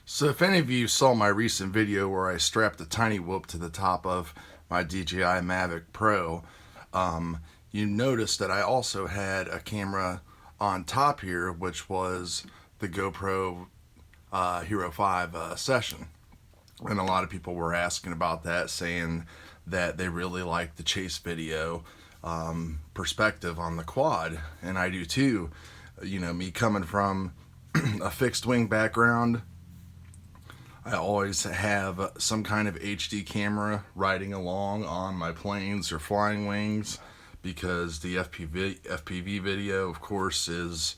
So if any of you saw my recent video where I strapped a tiny whoop to the top of my DJI MAVIC Pro, you noticed that I also had a camera on top here, which was the GoPro Hero 5 Session. And a lot of people were asking about that, saying that they really like the chase video perspective on the quad, and I do too. You know, me coming from a fixed wing background, I always have some kind of HD camera riding along on my planes or flying wings, because the FPV video, of course, is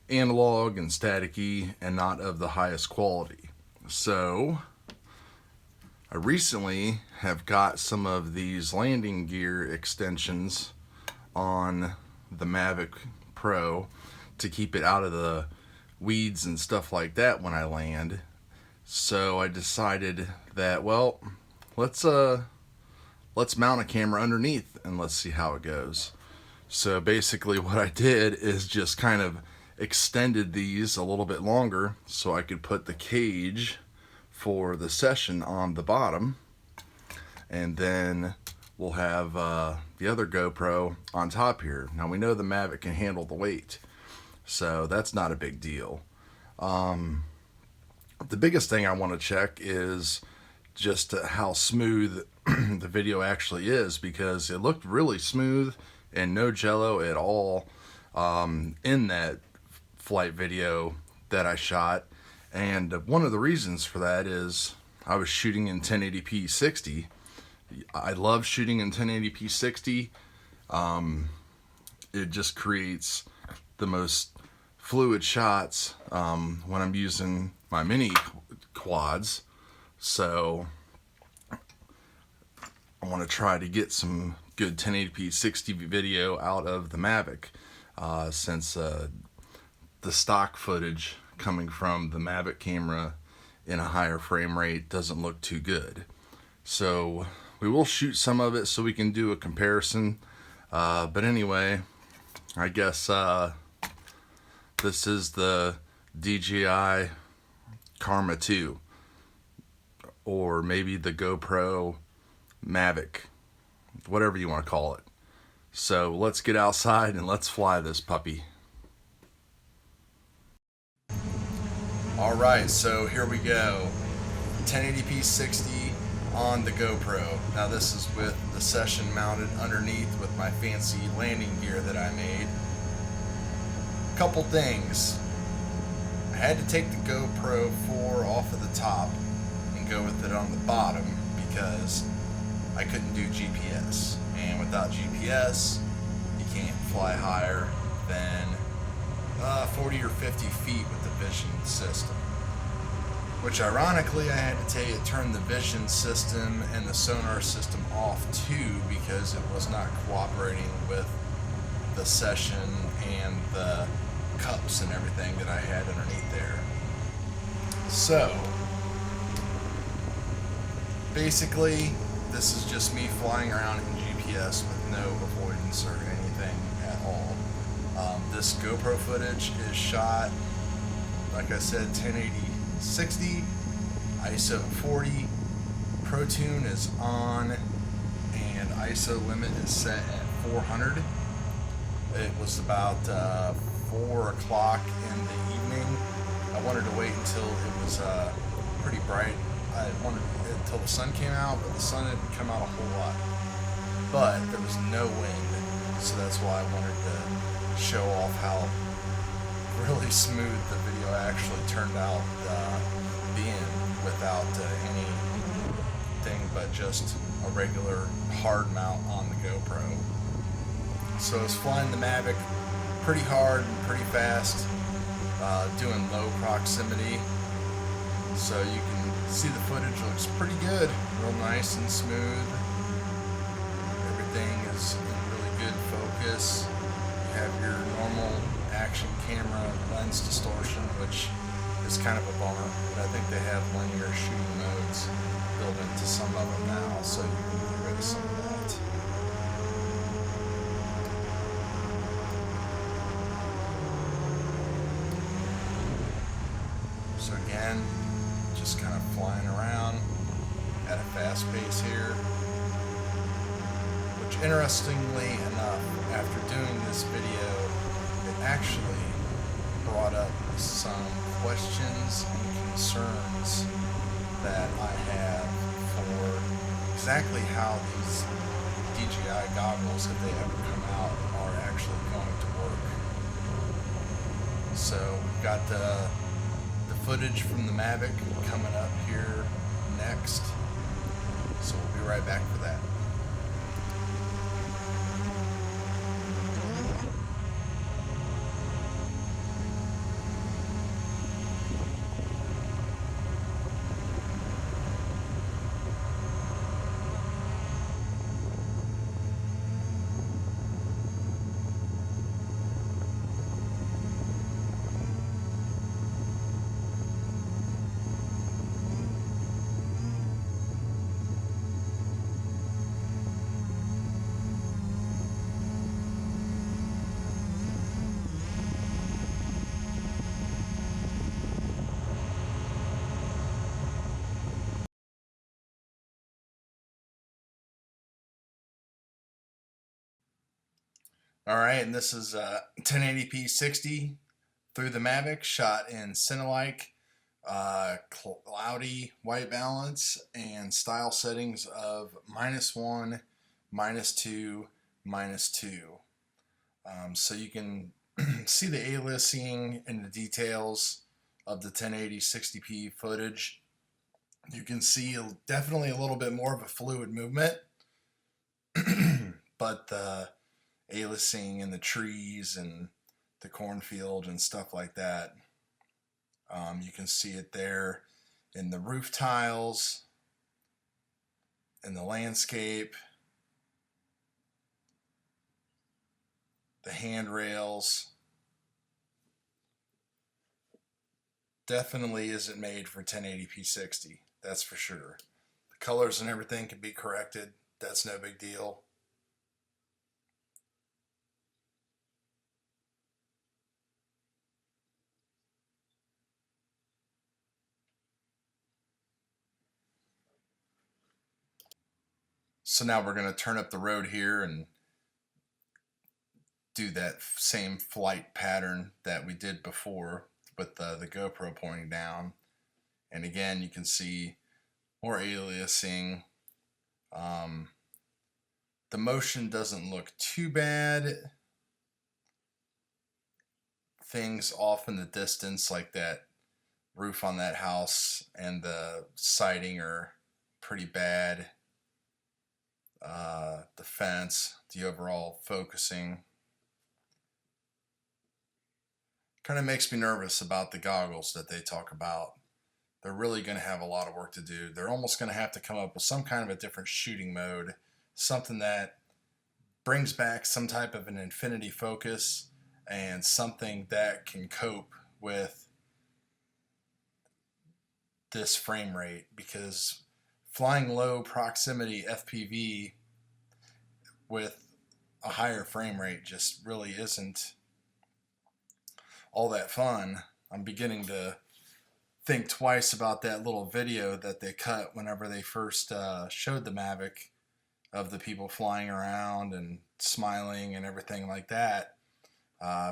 analog and staticky and not of the highest quality. So I recently have got some of these landing gear extensions on the Mavic Pro to keep it out of the weeds and stuff like that when I land. So I decided that, well, let's mount a camera underneath and let's see how it goes. So basically what I did is just kind of extended these a little bit longer so I could put the cage for the Session on the bottom, and then we'll have the other GoPro on top here. Now we know the Mavic can handle the weight, so that's not a big deal. The biggest thing I want to check is just how smooth the video actually is, because it looked really smooth and no jello at all in that flight video that I shot. And one of the reasons for that is I was shooting in 1080p 60. I love shooting in 1080p 60. It just creates the most fluid shots when I'm using my mini quads. So I want to try to get some good 1080p 60 video out of the Mavic, since the stock footage coming from the Mavic camera in a higher frame rate doesn't look too good. So we will shoot some of it so we can do a comparison. But anyway, I guess this is the DJI Karma 2, or maybe the GoPro Mavic, whatever you want to call it. So let's get outside and let's fly this puppy. Alright, so here we go. 1080p 60 on the GoPro. Now this is with the Session mounted underneath with my fancy landing gear that I made. Couple things. I had to take the GoPro 4 off of the top and go with it on the bottom because I couldn't do GPS. And without GPS, you can't fly higher than 40 or 50 feet with the vision system. Which ironically, I had to turn the vision system and the sonar system off too, because it was not cooperating with the Session and the cups and everything that I had underneath there. So basically, this is just me flying around in GPS with no avoidance or anything at all. This GoPro footage is shot, like I said, 1080 60, ISO 40, Pro Tune is on, and ISO limit is set at 400. It was about 4 o'clock in the evening. I wanted to wait until it was pretty bright. I wanted until the sun came out, but the sun didn't come out a whole lot. But there was no wind, so that's why I wanted to show off how really smooth the video actually turned out being, without anything but just a regular hard mount on the GoPro. So I was flying the Mavic pretty hard and pretty fast, doing low proximity, so you can see the footage looks pretty good, real nice and smooth. Everything is in really good focus. You have your normal action camera lens distortion, which is kind of a bummer, but I think they have linear shooting modes built into some of them now, so you can get rid of some of that. So again, just kind of flying around at a fast pace here. Which, interestingly enough, after doing this video, it actually brought up some questions and concerns that I have for exactly how these DJI goggles, if they ever come out, are actually going to work. So we've got the footage from the Mavic coming up here next. So we'll be right back for that. All right, and this is 1080p 60 through the Mavic, shot in Cinelike, cloudy white balance, and style settings of -1, -2, -2. So you can see the aliasing and the details of the 1080 60p footage. You can see definitely a little bit more of a fluid movement, but the aliasing in the trees and the cornfield and stuff like that, you can see it there in the roof tiles, in the landscape, the handrails. Definitely isn't made for 1080p 60, that's for sure. The colors and everything can be corrected, that's no big deal. So now we're going to turn up the road here and do that same flight pattern that we did before with the GoPro pointing down. And again, you can see more aliasing. The motion doesn't look too bad. Things off in the distance, like that roof on that house and the siding, are pretty bad. The fence, the overall focusing, kind of makes me nervous about the goggles that they talk about. They're really going to have a lot of work to do. They're almost going to have to come up with some kind of a different shooting mode, something that brings back some type of an infinity focus and something that can cope with this frame rate, because flying low proximity FPV with a higher frame rate just really isn't all that fun. I'm beginning to think twice about that little video that they cut whenever they first showed the Mavic, of the people flying around and smiling and everything like that.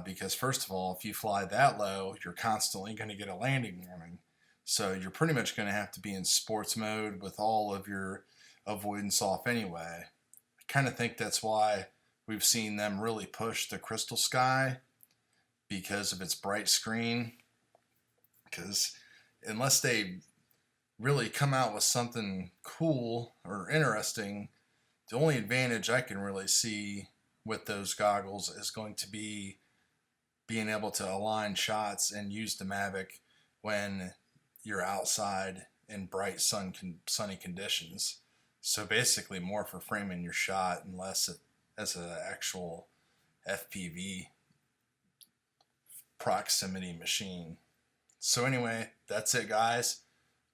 Because first of all, if you fly that low, you're constantly going to get a landing warning. So you're pretty much going to have to be in sports mode with all of your avoidance off anyway. I kind of think that's why we've seen them really push the Crystal Sky, because of its bright screen. Because unless they really come out with something cool or interesting, the only advantage I can really see with those goggles is going to be being able to align shots and use the Mavic when you're outside in bright sunny conditions. So basically more for framing your shot and less as an actual FPV proximity machine. So anyway, that's it, guys.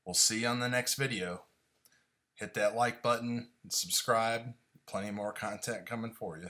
We'll see you on the next video. Hit that like button and subscribe. Plenty more content coming for you.